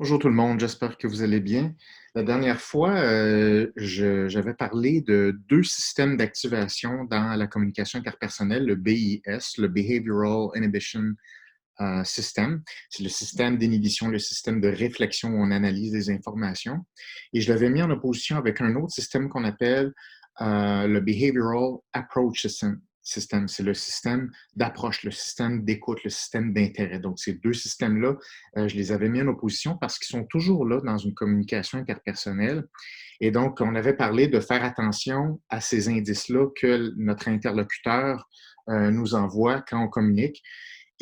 Bonjour tout le monde, j'espère que vous allez bien. La dernière fois, j'avais parlé de deux systèmes d'activation dans la communication interpersonnelle, le BIS, le Behavioral Inhibition System. C'est le système d'inhibition, le système de réflexion où on analyse des informations. Et je l'avais mis en opposition avec un autre système qu'on appelle le Behavioral Approach System. C'est le système d'approche, le système d'écoute, le système d'intérêt. Donc, ces deux systèmes-là, je les avais mis en opposition parce qu'ils sont toujours là dans une communication interpersonnelle. Et donc, on avait parlé de faire attention à ces indices-là que notre interlocuteur nous envoie quand on communique.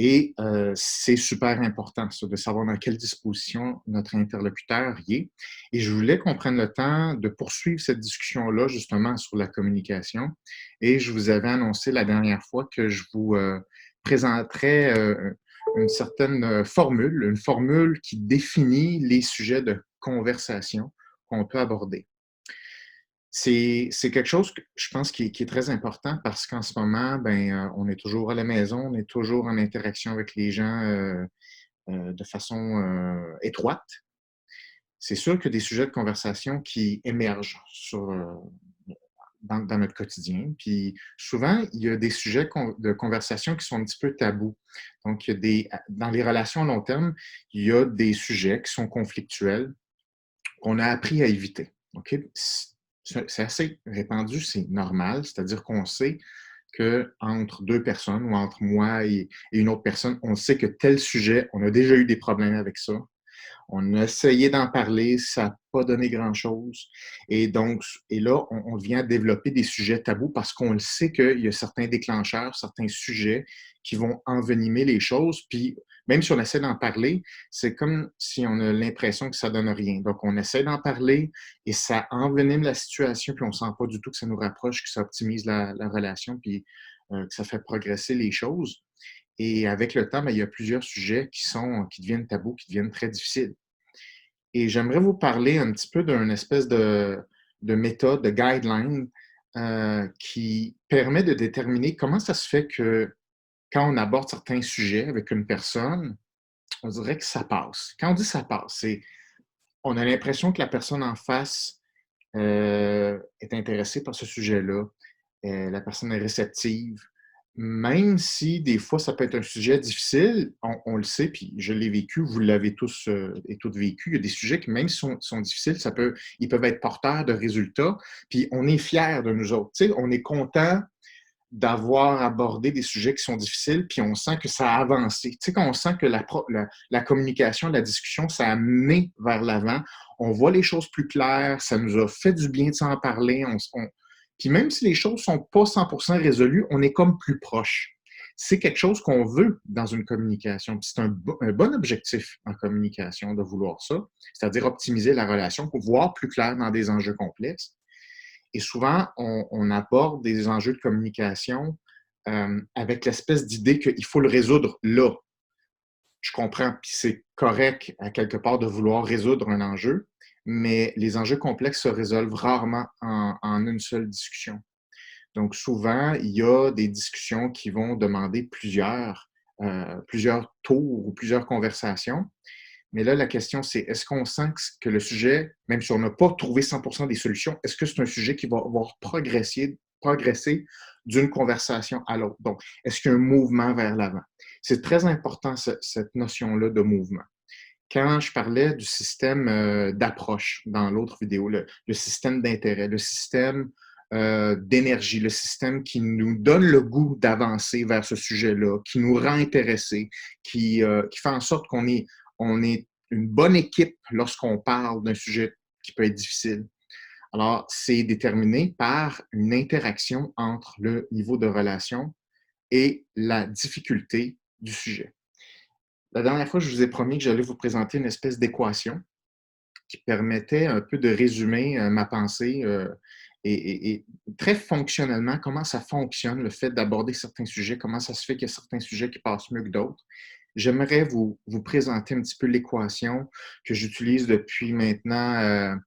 Et c'est super important, ça, de savoir dans quelle disposition notre interlocuteur y est. Et je voulais qu'on prenne le temps de poursuivre cette discussion-là, justement, sur la communication. Et je vous avais annoncé la dernière fois que je vous présenterais une certaine formule, une formule qui définit les sujets de conversation qu'on peut aborder. C'est quelque chose que je pense qui est très important parce qu'en ce moment, ben, on est toujours à la maison, on est toujours en interaction avec les gens, de façon, étroite. C'est sûr que des sujets de conversation qui émergent dans notre quotidien. Puis souvent, il y a des sujets de conversation qui sont un petit peu tabous. Donc, il y a dans les relations à long terme, il y a des sujets qui sont conflictuels qu'on a appris à éviter. OK? C'est assez répandu, c'est normal. C'est-à-dire qu'on sait qu'entre deux personnes ou entre moi et une autre personne, on sait que tel sujet, on a déjà eu des problèmes avec ça. On a essayé d'en parler, ça n'a pas donné grand-chose. Et donc, et là, on vient développer des sujets tabous parce qu'on le sait qu'il y a certains déclencheurs, certains sujets qui vont envenimer les choses. Puis, même si on essaie d'en parler, c'est comme si on a l'impression que ça donne rien. Donc, on essaie d'en parler et ça envenime la situation, puis on ne sent pas du tout que ça nous rapproche, que ça optimise la relation, puis que ça fait progresser les choses. Et avec le temps, ben, il y a plusieurs sujets qui deviennent tabous, qui deviennent très difficiles. Et j'aimerais vous parler un petit peu d'une espèce de méthode, de guideline, qui permet de déterminer comment ça se fait que quand on aborde certains sujets avec une personne, on dirait que ça passe. Quand on dit ça passe, c'est on a l'impression que la personne en face est intéressée par ce sujet-là. La personne est réceptive. Même si des fois, ça peut être un sujet difficile, on le sait, puis je l'ai vécu, vous l'avez tous et toutes vécu. Il y a des sujets qui, même si sont difficiles, ils peuvent être porteurs de résultats, puis on est fiers de nous autres. Tu sais, on est content d'avoir abordé des sujets qui sont difficiles, puis on sent que ça a avancé. Tu sais, quand on sent que la communication, la discussion, ça a mené vers l'avant, on voit les choses plus claires, ça nous a fait du bien de s'en parler. Puis même si les choses ne sont pas 100% résolues, on est comme plus proche. C'est quelque chose qu'on veut dans une communication. Puis c'est un bon objectif en communication de vouloir ça, c'est-à-dire optimiser la relation pour voir plus clair dans des enjeux complexes. Et souvent, on aborde des enjeux de communication avec l'espèce d'idée qu'il faut le résoudre là. Je comprends, puis c'est correct à quelque part de vouloir résoudre un enjeu, mais les enjeux complexes se résolvent rarement en une seule discussion. Donc souvent, il y a des discussions qui vont demander plusieurs tours ou plusieurs conversations. Mais là, la question, c'est est-ce qu'on sent que le sujet, même si on n'a pas trouvé 100% des solutions, est-ce que c'est un sujet qui va avoir progresser d'une conversation à l'autre? Donc, est-ce qu'il y a un mouvement vers l'avant? C'est très important, cette notion-là de mouvement. Quand je parlais du système d'approche dans l'autre vidéo, le système d'intérêt, le système d'énergie, le système qui nous donne le goût d'avancer vers ce sujet-là, qui nous rend intéressés, qui fait en sorte on est une bonne équipe lorsqu'on parle d'un sujet qui peut être difficile. Alors, c'est déterminé par une interaction entre le niveau de relation et la difficulté du sujet. La dernière fois, je vous ai promis que j'allais vous présenter une espèce d'équation qui permettait un peu de résumer ma pensée et très fonctionnellement, comment ça fonctionne, le fait d'aborder certains sujets, comment ça se fait qu'il y a certains sujets qui passent mieux que d'autres. J'aimerais vous présenter un petit peu l'équation que j'utilise depuis maintenant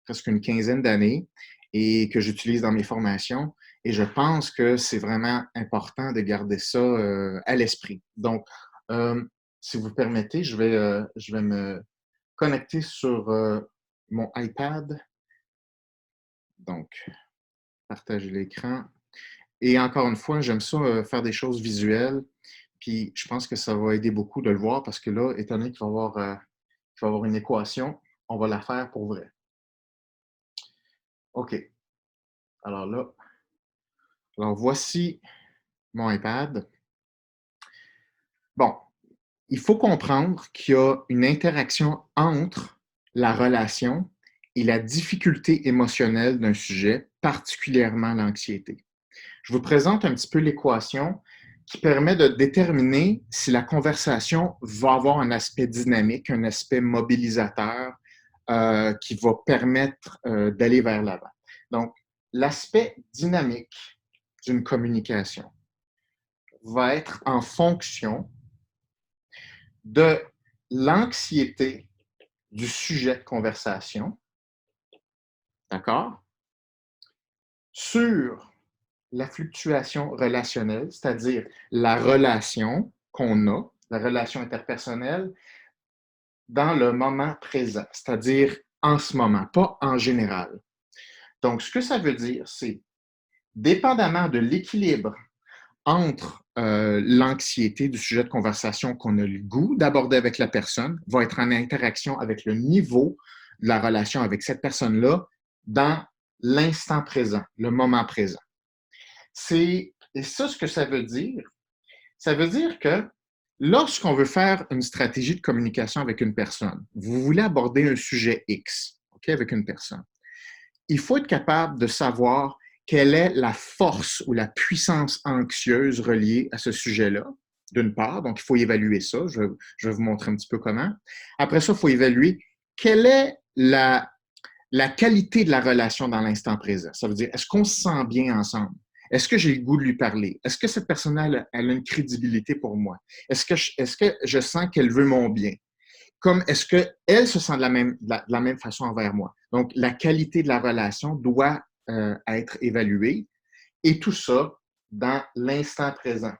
presque une quinzaine d'années et que j'utilise dans mes formations. Et je pense que c'est vraiment important de garder ça à l'esprit. Donc, si vous permettez, je vais connecté sur mon iPad. Donc, partager l'écran. Et encore une fois, j'aime ça faire des choses visuelles. Puis je pense que ça va aider beaucoup de le voir parce que là, étant donné qu'il va y avoir une équation, on va la faire pour vrai. OK. Alors là, alors voici mon iPad. Bon, il faut comprendre qu'il y a une interaction entre la relation et la difficulté émotionnelle d'un sujet, particulièrement l'anxiété. Je vous présente un petit peu l'équation qui permet de déterminer si la conversation va avoir un aspect dynamique, un aspect mobilisateur qui va permettre d'aller vers l'avant. Donc, l'aspect dynamique d'une communication va être en fonction de l'anxiété du sujet de conversation, d'accord, sur la fluctuation relationnelle, c'est-à-dire la relation qu'on a, la relation interpersonnelle, dans le moment présent, c'est-à-dire en ce moment, pas en général. Donc, ce que ça veut dire, c'est, dépendamment de l'équilibre entre l'anxiété du sujet de conversation qu'on a le goût d'aborder avec la personne, va être en interaction avec le niveau de la relation avec cette personne-là dans l'instant présent, le moment présent. Et ça, ce que ça veut dire que lorsqu'on veut faire une stratégie de communication avec une personne, vous voulez aborder un sujet X, OK, avec une personne, il faut être capable de savoir quelle est la force ou la puissance anxieuse reliée à ce sujet-là, d'une part. Donc, il faut évaluer ça. Je vais vous montrer un petit peu comment. Après ça, il faut évaluer quelle est la qualité de la relation dans l'instant présent. Ça veut dire, est-ce qu'on se sent bien ensemble? Est-ce que j'ai le goût de lui parler? Est-ce que cette personne-là, elle a une crédibilité pour moi? Est-ce que je sens qu'elle veut mon bien? Comme est-ce qu'elle se sent de la même façon envers moi? Donc, la qualité de la relation doit être évaluée et tout ça dans l'instant présent.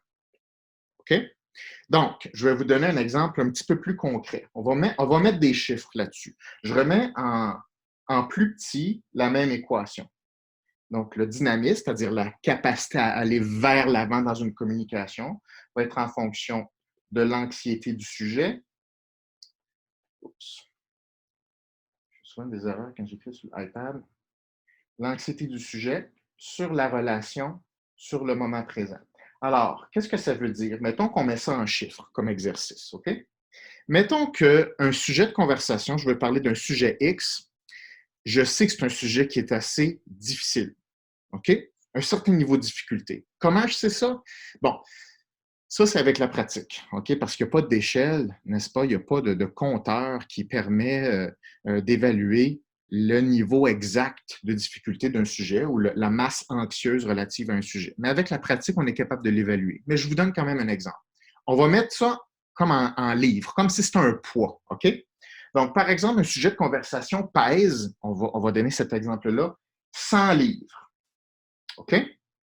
OK? Donc, je vais vous donner un exemple un petit peu plus concret. On va mettre des chiffres là-dessus. Je remets en plus petit la même équation. Donc, le dynamisme, c'est-à-dire la capacité à aller vers l'avant dans une communication, va être en fonction de l'anxiété du sujet. Oups. Je fais souvent des erreurs quand j'écris sur l'iPad. L'anxiété du sujet sur la relation, sur le moment présent. Alors, qu'est-ce que ça veut dire? Mettons qu'on met ça en chiffres comme exercice, OK? Mettons qu'un sujet de conversation, je veux parler d'un sujet X, je sais que c'est un sujet qui est assez difficile, OK? Un certain niveau de difficulté. Comment je sais ça? Bon, ça, c'est avec la pratique, OK? Parce qu'il n'y a pas d'échelle, n'est-ce pas? Il n'y a pas de compteur qui permet d'évaluer le niveau exact de difficulté d'un sujet ou la masse anxieuse relative à un sujet. Mais avec la pratique, on est capable de l'évaluer. Mais je vous donne quand même un exemple. On va mettre ça comme en livre, comme si c'était un poids, OK? Donc, par exemple, un sujet de conversation pèse, on va donner cet exemple-là, 100 livres, OK?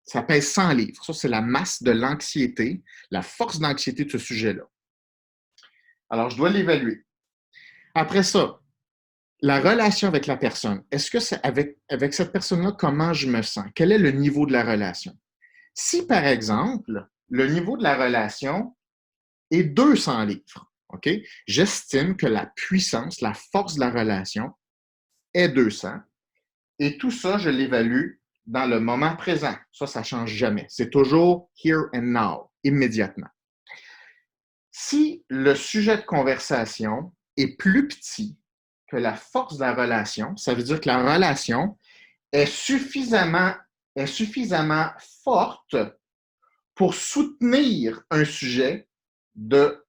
Ça pèse 100 livres. Ça, c'est la masse de l'anxiété, la force d'anxiété de ce sujet-là. Alors, je dois l'évaluer. Après ça, la relation avec la personne. Est-ce que c'est avec cette personne-là, comment je me sens? Quel est le niveau de la relation? Si, par exemple, le niveau de la relation est 200 livres, OK? J'estime que la puissance, la force de la relation est 200. Et tout ça, je l'évalue dans le moment présent. Ça ne change jamais. C'est toujours here and now, immédiatement. Si le sujet de conversation est plus petit que la force de la relation, ça veut dire que la relation est suffisamment forte pour soutenir un sujet de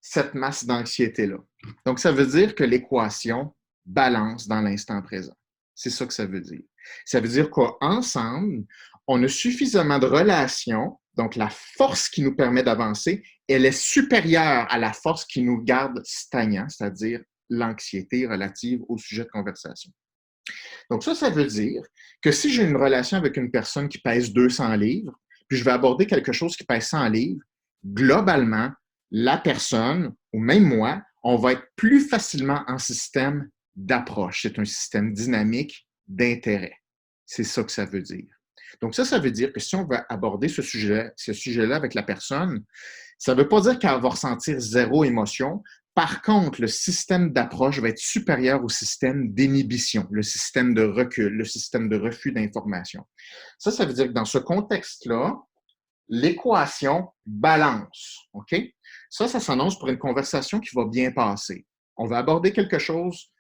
cette masse d'anxiété-là. Donc, ça veut dire que l'équation balance dans l'instant présent. C'est ça que ça veut dire. Ça veut dire qu'ensemble, on a suffisamment de relations, donc la force qui nous permet d'avancer, elle est supérieure à la force qui nous garde stagnants, c'est-à-dire l'anxiété relative au sujet de conversation. Donc ça veut dire que si j'ai une relation avec une personne qui pèse 200 livres, puis je vais aborder quelque chose qui pèse 100 livres, globalement, la personne, ou même moi, on va être plus facilement en système d'approche. C'est un système dynamique d'intérêt. C'est ça que ça veut dire. Donc ça veut dire que si on va aborder ce sujet-là avec la personne, ça ne veut pas dire qu'elle va ressentir zéro émotion. Par contre, le système d'approche va être supérieur au système d'inhibition, le système de recul, le système de refus d'information. Ça veut dire que dans ce contexte-là, l'équation balance. OK? Ça s'annonce pour une conversation qui va bien passer. On va aborder quelque chose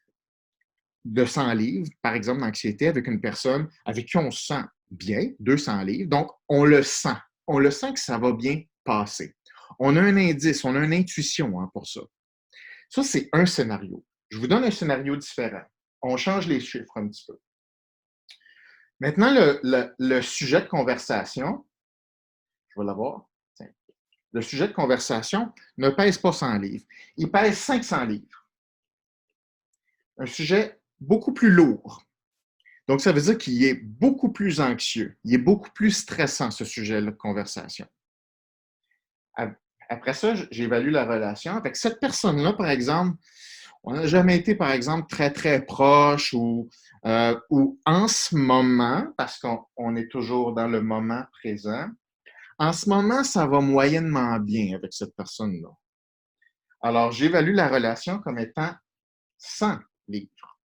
de 100 livres, par exemple l'anxiété, avec une personne avec qui on se sent bien, 200 livres. Donc, on le sent. On le sent que ça va bien passer. On a un indice, on a une intuition pour ça. Ça, c'est un scénario. Je vous donne un scénario différent. On change les chiffres un petit peu. Maintenant, le sujet de conversation, je vais l'avoir. Le sujet de conversation ne pèse pas 100 livres. Il pèse 500 livres. Un sujet beaucoup plus lourd. Donc, ça veut dire qu'il est beaucoup plus anxieux. Il est beaucoup plus stressant, ce sujet-là de conversation. Après ça, j'évalue la relation. Avec cette personne-là, par exemple, on n'a jamais été, par exemple, très, très proche ou en ce moment, parce qu'on est toujours dans le moment présent, en ce moment, ça va moyennement bien avec cette personne-là. Alors, j'évalue la relation comme étant 100 livres.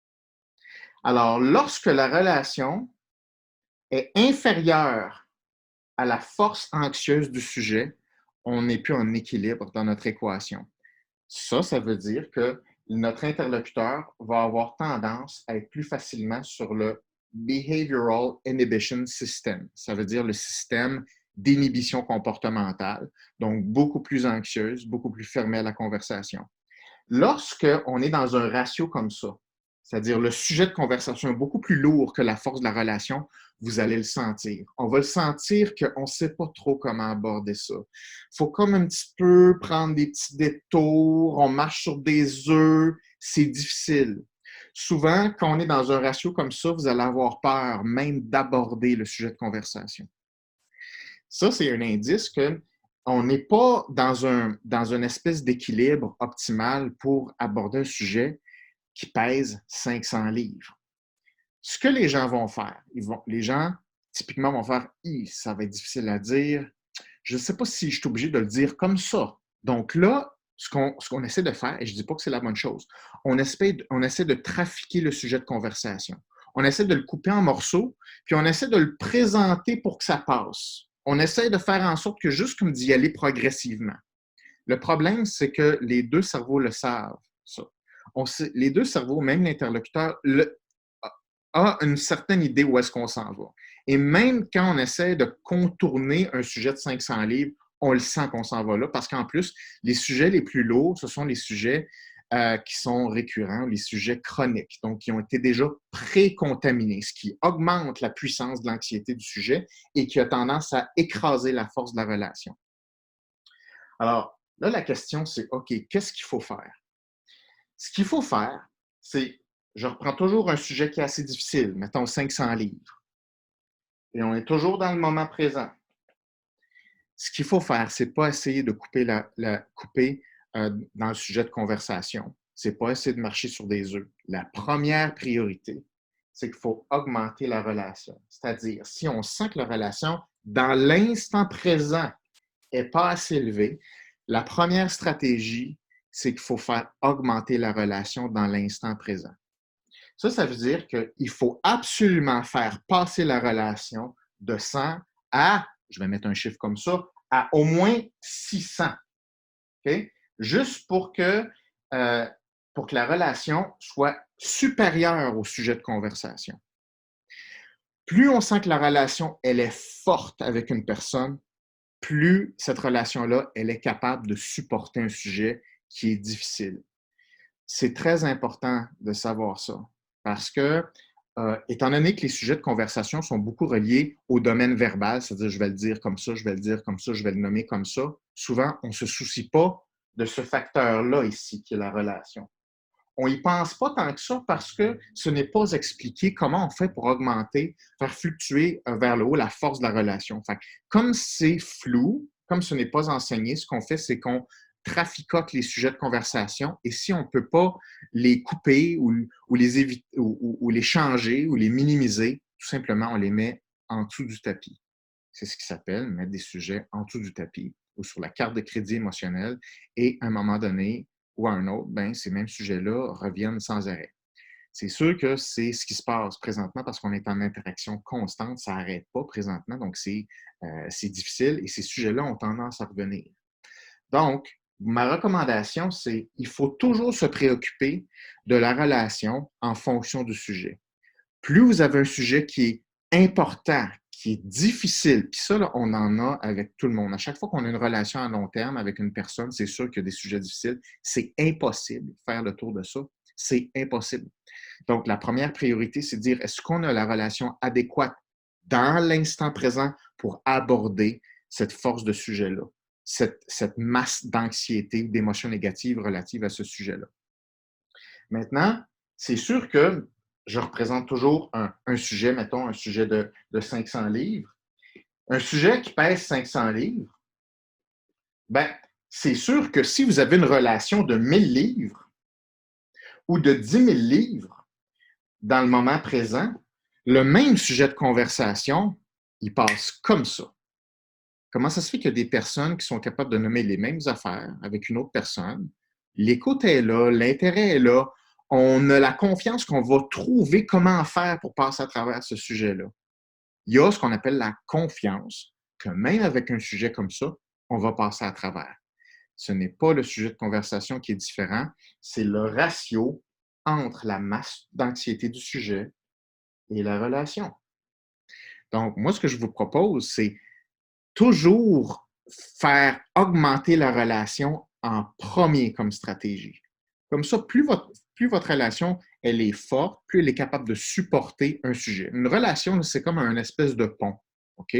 Alors, lorsque la relation est inférieure à la force anxieuse du sujet, on n'est plus en équilibre dans notre équation. Ça veut dire que notre interlocuteur va avoir tendance à être plus facilement sur le Behavioral Inhibition System. Ça veut dire le système d'inhibition comportementale, donc beaucoup plus anxieuse, beaucoup plus fermée à la conversation. Lorsqu'on est dans un ratio comme ça, c'est-à-dire le sujet de conversation est beaucoup plus lourd que la force de la relation, vous allez le sentir. On va le sentir qu'on ne sait pas trop comment aborder ça. Il faut comme un petit peu prendre des petits détours, on marche sur des œufs, c'est difficile. Souvent, quand on est dans un ratio comme ça, vous allez avoir peur même d'aborder le sujet de conversation. Ça, c'est un indice qu'on n'est pas dans une espèce d'équilibre optimal pour aborder un sujet qui pèse 500 livres. Ce que les gens vont faire, les gens typiquement vont faire « ça va être difficile à dire, je ne sais pas si je suis obligé de le dire comme ça ». Donc là, ce qu'on essaie de faire, et je ne dis pas que c'est la bonne chose, on essaie de trafiquer le sujet de conversation. On essaie de le couper en morceaux, puis on essaie de le présenter pour que ça passe. On essaie de faire en sorte que juste comme d'y aller progressivement. Le problème, c'est que les deux cerveaux le savent, ça. Les deux cerveaux, même l'interlocuteur, a une certaine idée où est-ce qu'on s'en va. Et même quand on essaie de contourner un sujet de 500 livres, on le sent qu'on s'en va là, parce qu'en plus, les sujets les plus lourds, ce sont les sujets qui sont récurrents, les sujets chroniques, donc qui ont été déjà précontaminés, ce qui augmente la puissance de l'anxiété du sujet et qui a tendance à écraser la force de la relation. Alors, là, la question, c'est OK, qu'est-ce qu'il faut faire? Ce qu'il faut faire, c'est, je reprends toujours un sujet qui est assez difficile, mettons 500 livres, et on est toujours dans le moment présent. Ce qu'il faut faire, c'est pas essayer de couper dans le sujet de conversation. C'est pas essayer de marcher sur des œufs. La première priorité, c'est qu'il faut augmenter la relation. C'est-à-dire, si on sent que la relation, dans l'instant présent, n'est pas assez élevée, la première stratégie, c'est qu'il faut faire augmenter la relation dans l'instant présent. Ça veut dire qu'il faut absolument faire passer la relation de 100 à, je vais mettre un chiffre comme ça, à au moins 600. Okay? Juste pour que la relation soit supérieure au sujet de conversation. Plus on sent que la relation, elle est forte avec une personne, plus cette relation-là, elle est capable de supporter un sujet qui est difficile. C'est très important de savoir ça parce que, étant donné que les sujets de conversation sont beaucoup reliés au domaine verbal, c'est-à-dire je vais le dire comme ça, je vais le dire comme ça, je vais le nommer comme ça, souvent, on ne se soucie pas de ce facteur-là ici, qui est la relation. On n'y pense pas tant que ça parce que ce n'est pas expliqué comment on fait pour augmenter, faire fluctuer vers le haut la force de la relation. Fait, comme c'est flou, comme ce n'est pas enseigné, ce qu'on fait, c'est qu'on traficote les sujets de conversation et si on ne peut pas les couper ou les éviter, ou les changer ou les minimiser, tout simplement, on les met en dessous du tapis. C'est ce qui s'appelle mettre des sujets en dessous du tapis ou sur la carte de crédit émotionnel et à un moment donné ou à un autre, ben, ces mêmes sujets-là reviennent sans arrêt. C'est sûr que c'est ce qui se passe présentement parce qu'on est en interaction constante, ça n'arrête pas présentement, donc c'est difficile et ces sujets-là ont tendance à revenir. Donc, ma recommandation, c'est il faut toujours se préoccuper de la relation en fonction du sujet. Plus vous avez un sujet qui est important, qui est difficile, puis ça, là, on en a avec tout le monde. À chaque fois qu'on a une relation à long terme avec une personne, c'est sûr qu'il y a des sujets difficiles. C'est impossible de faire le tour de ça. C'est impossible. Donc, la première priorité, c'est de dire, est-ce qu'on a la relation adéquate dans l'instant présent pour aborder cette force de sujet-là, cette masse d'anxiété ou d'émotions négatives relatives à ce sujet-là. Maintenant, c'est sûr que je représente toujours un sujet, mettons, un sujet de 500 livres. Un sujet qui pèse 500 livres, ben, c'est sûr que si vous avez une relation de 1000 livres ou de 10 000 livres dans le moment présent, le même sujet de conversation, il passe comme ça. Comment ça se fait qu'il y a des personnes qui sont capables de nommer les mêmes affaires avec une autre personne? L'écoute est là, l'intérêt est là. On a la confiance qu'on va trouver comment faire pour passer à travers ce sujet-là. Il y a ce qu'on appelle la confiance, que même avec un sujet comme ça, on va passer à travers. Ce n'est pas le sujet de conversation qui est différent, c'est le ratio entre la masse d'anxiété du sujet et la relation. Donc, moi, ce que je vous propose, c'est toujours faire augmenter la relation en premier comme stratégie. Comme ça, plus votre relation elle est forte, plus elle est capable de supporter un sujet. Une relation, c'est comme un espèce de pont. OK?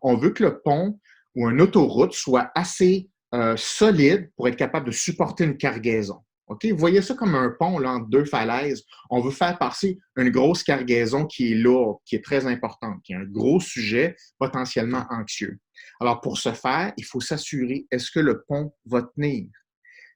On veut que le pont ou une autoroute soit assez solide pour être capable de supporter une cargaison. OK? Vous voyez ça comme un pont là, entre deux falaises. On veut faire passer une grosse cargaison qui est lourde, qui est très importante, qui est un gros sujet potentiellement anxieux. Alors, pour ce faire, il faut s'assurer, est-ce que le pont va tenir?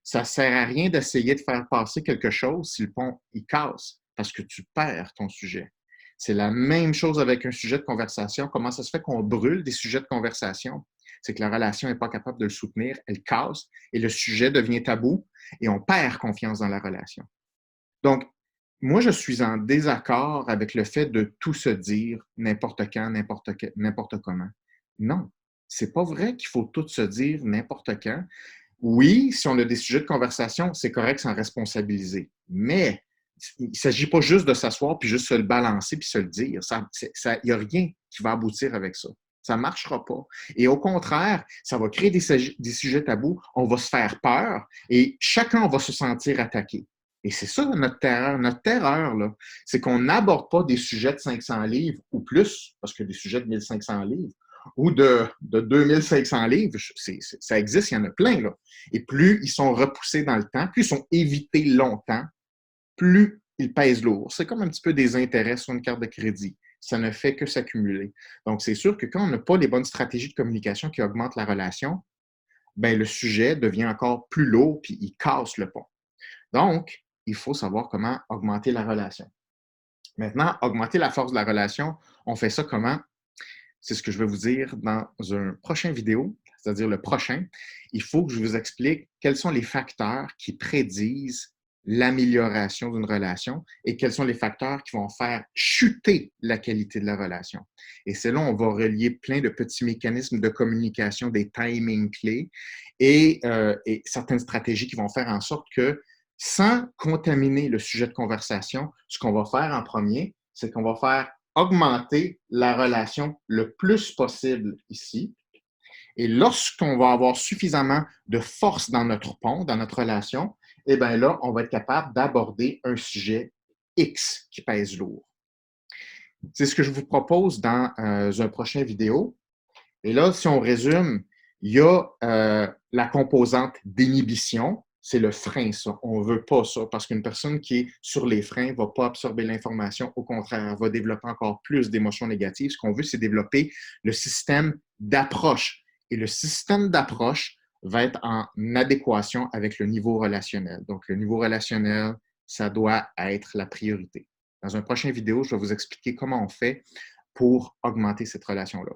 Ça ne sert à rien d'essayer de faire passer quelque chose si le pont il casse, parce que tu perds ton sujet. C'est la même chose avec un sujet de conversation. Comment ça se fait qu'on brûle des sujets de conversation? C'est que la relation n'est pas capable de le soutenir, elle casse et le sujet devient tabou et on perd confiance dans la relation. Donc, moi, je suis en désaccord avec le fait de tout se dire n'importe quand, n'importe comment. Non, c'est pas vrai qu'il faut tout se dire n'importe quand. Oui, si on a des sujets de conversation, c'est correct s'en responsabiliser. Mais il ne s'agit pas juste de s'asseoir puis juste se le balancer puis se le dire. Il n'y a rien qui va aboutir avec ça. Ça ne marchera pas. Et au contraire, ça va créer des sujets tabous. On va se faire peur et chacun va se sentir attaqué. Et c'est ça notre terreur. Notre terreur, là, c'est qu'on n'aborde pas des sujets de 500 livres ou plus, parce que des sujets de 1500 livres ou de 2500 livres, ça existe, il y en a plein. Là. Et plus ils sont repoussés dans le temps, plus ils sont évités longtemps, plus ils pèsent lourd. C'est comme un petit peu des intérêts sur une carte de crédit. Ça ne fait que s'accumuler. Donc, c'est sûr que quand on n'a pas les bonnes stratégies de communication qui augmentent la relation, ben, le sujet devient encore plus lourd puis il casse le pont. Donc, il faut savoir comment augmenter la relation. Maintenant, augmenter la force de la relation, on fait ça comment? C'est ce que je vais vous dire dans un prochain vidéo, c'est-à-dire le prochain. Il faut que je vous explique quels sont les facteurs qui prédisent l'amélioration d'une relation et quels sont les facteurs qui vont faire chuter la qualité de la relation. Et c'est là où on va relier plein de petits mécanismes de communication, des timings clés et certaines stratégies qui vont faire en sorte que, sans contaminer le sujet de conversation, ce qu'on va faire en premier, c'est qu'on va faire augmenter la relation le plus possible ici. Et lorsqu'on va avoir suffisamment de force dans notre pont, dans notre relation, eh bien là, on va être capable d'aborder un sujet X qui pèse lourd. C'est ce que je vous propose dans un prochain vidéo. Et là, si on résume, il y a la composante d'inhibition, c'est le frein, ça. On ne veut pas ça, parce qu'une personne qui est sur les freins ne va pas absorber l'information. Au contraire, elle va développer encore plus d'émotions négatives. Ce qu'on veut, c'est développer le système d'approche. Et le système d'approche va être en adéquation avec le niveau relationnel. Donc, le niveau relationnel, ça doit être la priorité. Dans une prochaine vidéo, je vais vous expliquer comment on fait pour augmenter cette relation-là.